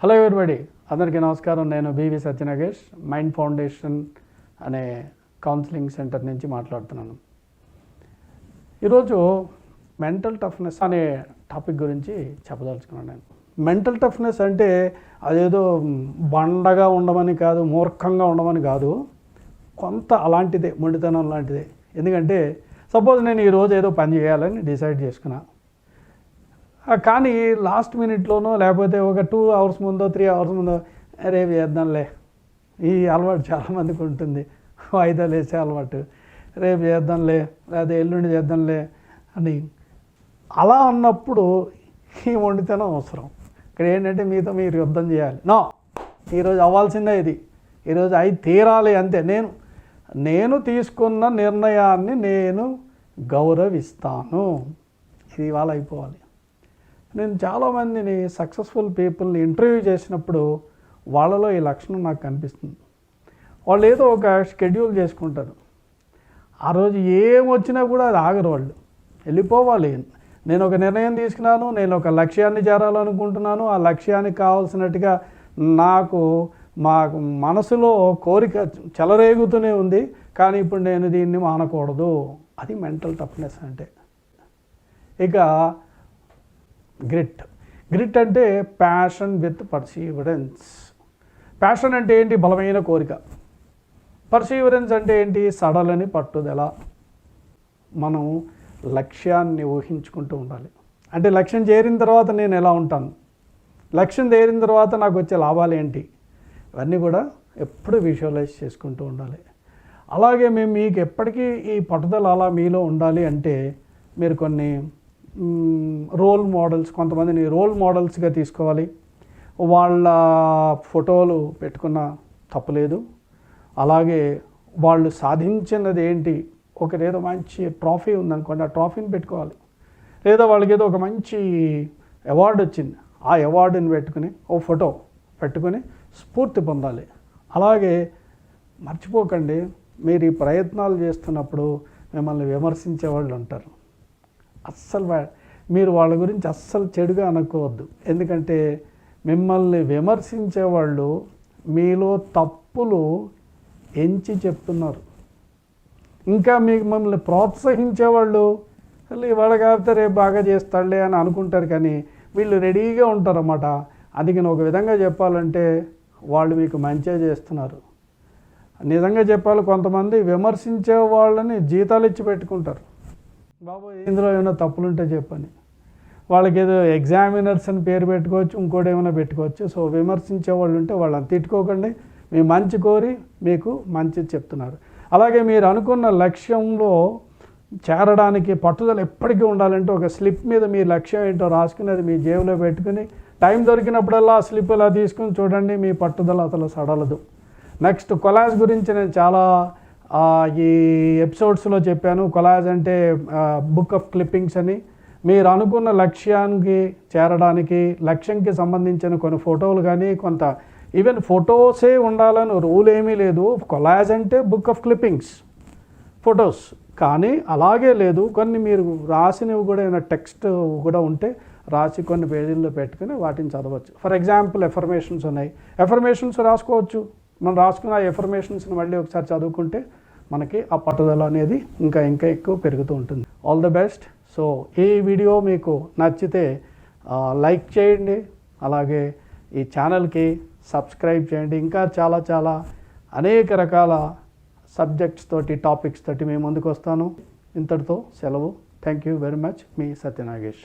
Hello everybody, అందరికీ నమస్కారం. నేను బివి సత్యనాగేష్, మైండ్ ఫౌండేషన్ అనే కౌన్సిలింగ్ సెంటర్ నుంచి మాట్లాడుతున్నాను. ఈరోజు మెంటల్ టఫ్నెస్ అనే టాపిక్ గురించి చెప్పదలుచుకున్నాను. నేను మెంటల్ టఫ్నెస్ అంటే అదేదో బండగా ఉండమని కాదు, మూర్ఖంగా ఉండమని కాదు, కొంత అలాంటిదే, మొండితనం లాంటిదే. ఎందుకంటే సపోజ్ నేను ఈరోజు ఏదో పని చేయాలని డిసైడ్ చేసుకున్నా, కానీ లాస్ట్ మినిట్లోనో లేకపోతే ఒక 2 hours ముందో 3 hours ముందో రేపు చేద్దాంలే, ఈ అలవాటు చాలామందికి ఉంటుంది, వాయిదాలు వేసే అలవాటు, రేపు చేద్దాంలే లేదా ఎల్లుండి చేద్దాంలే అని. అలా అన్నప్పుడు ఈ మొండితనం అవసరం. ఇక్కడ ఏంటంటే మీతో మీరు యుద్ధం చేయాలి. నో, ఈరోజు అవ్వాల్సిందే, ఇది ఈరోజు అయి తీరాలి అంతే. నేను తీసుకున్న నిర్ణయాన్ని నేను గౌరవిస్తాను, ఇది ఇవాళ అయిపోవాలి. నేను చాలామందిని సక్సెస్ఫుల్ పీపుల్ని ఇంటర్వ్యూ చేసినప్పుడు వాళ్ళలో ఈ లక్షణం నాకు కనిపిస్తుంది. వాళ్ళు ఏదో ఒక షెడ్యూల్ చేసుకుంటారు, ఆ రోజు ఏం వచ్చినా కూడా అది ఆగరు, వాళ్ళు వెళ్ళిపోవాలి. నేను ఒక నిర్ణయం తీసుకున్నాను, నేను ఒక లక్ష్యాన్ని చేరాలనుకుంటున్నాను, ఆ లక్ష్యానికి కావాల్సినట్టుగా నాకు మా మనసులో కోరిక చెలరేగుతూనే ఉంది, కానీ ఇప్పుడు నేను దీన్ని మానకూడదు. అది మెంటల్ టఫ్నెస్ అంటే. ఇక గ్రిట్ అంటే ప్యాషన్ విత్ పర్సీవరెన్స్. ప్యాషన్ అంటే ఏంటి? బలమైన కోరిక. పర్సీవరెన్స్ అంటే ఏంటి? సడలని పట్టుదల. మనం లక్ష్యాన్ని ఊహించుకుంటూ ఉండాలి. అంటే లక్ష్యం చేరిన తర్వాత నేను ఎలా ఉంటాను, లక్ష్యం చేరిన తర్వాత నాకు వచ్చే లాభాలు ఏంటి, ఇవన్నీ కూడా ఎప్పుడు విజువలైజ్ చేసుకుంటూ ఉండాలి. అలాగే మీకు ఎప్పటికీ ఈ పట్టుదల అలా మీలో ఉండాలి అంటే మీరు కొన్ని రోల్ మోడల్స్, కొంతమందిని రోల్ మోడల్స్గా తీసుకోవాలి. వాళ్ళ ఫోటోలు పెట్టుకున్న తప్పులేదు. అలాగే వాళ్ళు సాధించినది ఏంటి, ఒకరేదో మంచి ట్రాఫీ ఉందనుకోండి, ఆ ట్రాఫీని పెట్టుకోవాలి. లేదా వాళ్ళకి ఏదో ఒక మంచి అవార్డు వచ్చింది, ఆ అవార్డుని పెట్టుకుని ఓ ఫోటో పెట్టుకుని స్ఫూర్తి పొందాలి. అలాగే మర్చిపోకండి, మీరు ఈ ప్రయత్నాలు చేస్తున్నప్పుడు మిమ్మల్ని విమర్శించే వాళ్ళు ఉంటారు. మీరు వాళ్ళ గురించి అస్సలు చెడుగా అనుకోవద్దు. ఎందుకంటే మిమ్మల్ని విమర్శించేవాళ్ళు మీలో తప్పులు ఎంచి చెప్తున్నారు. ఇంకా మిమ్మల్ని ప్రోత్సహించేవాళ్ళు ఇవాళ కాకపోతే రేపు బాగా చేస్తాడులే అని అనుకుంటారు, కానీ వీళ్ళు రెడీగా ఉంటారన్నమాట. అందుకని ఒక విధంగా చెప్పాలంటే వాళ్ళు మీకు మంచిగా చేస్తున్నారు. నిజంగా చెప్పాలి, కొంతమంది విమర్శించే వాళ్ళని జీతాలు ఇచ్చి పెట్టుకుంటారు. బాబు ఇందులో ఏమైనా తప్పులుంటే చెప్పని. వాళ్ళకి ఏదో ఎగ్జామినర్స్ అని పేరు పెట్టుకోవచ్చు, ఇంకోటి ఏమైనా పెట్టుకోవచ్చు. సో విమర్శించే వాళ్ళు ఉంటే వాళ్ళని తిట్టుకోకండి, మీ మంచి కోరి మీకు మంచి చెప్తున్నారు. అలాగే మీరు అనుకున్న లక్ష్యంలో చేరడానికి పట్టుదల ఎప్పటికీ ఉండాలంటే ఒక స్లిప్ మీద మీ లక్ష్యం ఏంటో రాసుకుని అది మీ జేబులో పెట్టుకుని టైం దొరికినప్పుడల్లా ఆ స్లిప్ ఇలా తీసుకుని చూడండి, మీ పట్టుదల అసలు సడలదు. నెక్స్ట్ కొలాజ్ గురించి నేను చాలా ఈ ఎపిసోడ్స్లో చెప్పాను. కొలాజ్ అంటే బుక్ ఆఫ్ క్లిప్పింగ్స్ అని. మీరు అనుకున్న లక్ష్యానికి చేరడానికి లక్ష్యంకి సంబంధించిన కొన్ని ఫోటోలు కానీ, కొంత ఈవెన్ ఫొటోసే ఉండాలని రూల్ ఏమీ లేదు. కొలాజ్ అంటే బుక్ ఆఫ్ క్లిప్పింగ్స్, ఫొటోస్. కానీ అలాగే లేదు, కొన్ని మీరు రాసినవి కూడా ఏమైనా టెక్స్ట్ కూడా ఉంటే రాసి కొన్ని పేజీల్లో పెట్టుకుని వాటిని చదవచ్చు. ఫర్ ఎగ్జాంపుల్ ఎఫర్మేషన్స్ ఉన్నాయి, ఎఫర్మేషన్స్ రాసుకోవచ్చు. మనం రాసుకున్న ఆ ఎఫర్మేషన్స్ని మళ్ళీ ఒకసారి చదువుకుంటే మనకి ఆ పట్టుదల అనేది ఇంకా ఎక్కువ పెరుగుతూ ఉంటుంది. All the best. సో ఈ వీడియో మీకు నచ్చితే లైక్ చేయండి, అలాగే ఈ ఛానల్కి సబ్స్క్రైబ్ చేయండి. ఇంకా చాలా అనేక రకాల సబ్జెక్ట్స్ తోటి, టాపిక్స్ తోటి మేము ముందుకు వస్తాను. ఇంతటితో సెలవు. Thank you very much. Me Satya Nagesh.